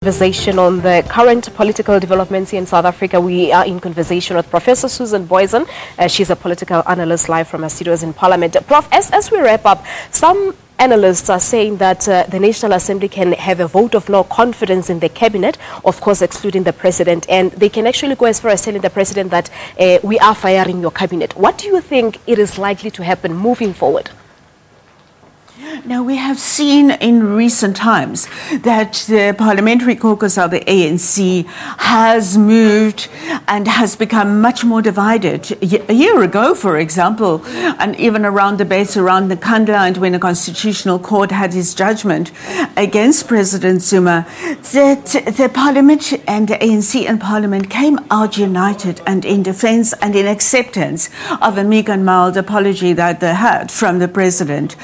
Conversation on the current political developments here in South Africa. We are in conversation with Professor Susan Booysen. She's a political analyst live from her studios in Parliament. Prof, as we wrap up, some analysts are saying that the National Assembly can have a vote of no confidence in the cabinet, of course excluding the president, and they can actually go as far as telling the president that we are firing your cabinet. What do you think it is likely to happen moving forward? Now, we have seen in recent times that the parliamentary caucus of the ANC has moved and has become much more divided. A year ago, for example, and even around debates around the Nkandla and when the Constitutional Court had its judgment against President Zuma, that the parliament and the ANC and parliament came out united and in defense and in acceptance of a meek and mild apology that they had from the president.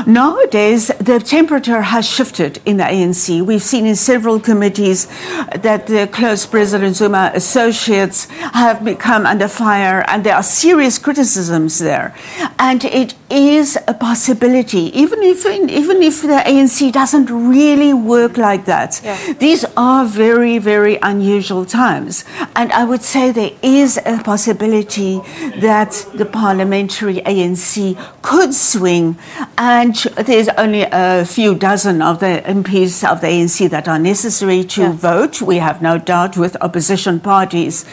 Nowadays, the temperature has shifted in the ANC. We've seen in several committees that the close President Zuma associates have become under fire, and there are serious criticisms there. And it is a possibility, even if the ANC doesn't really work like that. Yeah. These are very, very unusual times. And I would say there is a possibility that the parliamentary ANC could swing, and there's only a few dozen of the MPs of the ANC that are necessary to vote, we have no doubt, with opposition parties.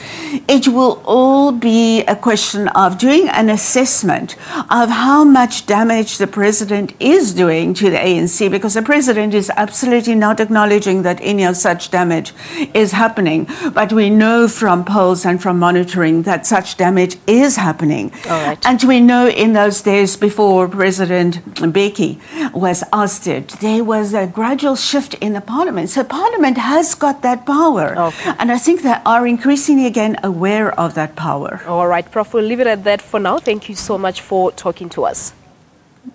It will all be a question of doing an assessment of how much damage the president is doing to the ANC, because the president is absolutely not acknowledging that any of such damage is happening. But we know from polls and from monitoring that such damage is happening. All right. And we know in those days before President Mbeki was ousted, there was a gradual shift in the parliament. So parliament has got that power. Okay. And I think they are increasingly again aware of that power. All right, Prof, we'll leave it at that for now. Thank you so much for talking to us.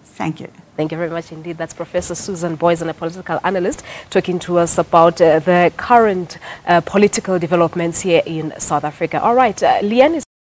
Thank you. Thank you very much indeed. That's Professor Susan Booysen, a political analyst, talking to us about the current political developments here in South Africa. All right, Leanne is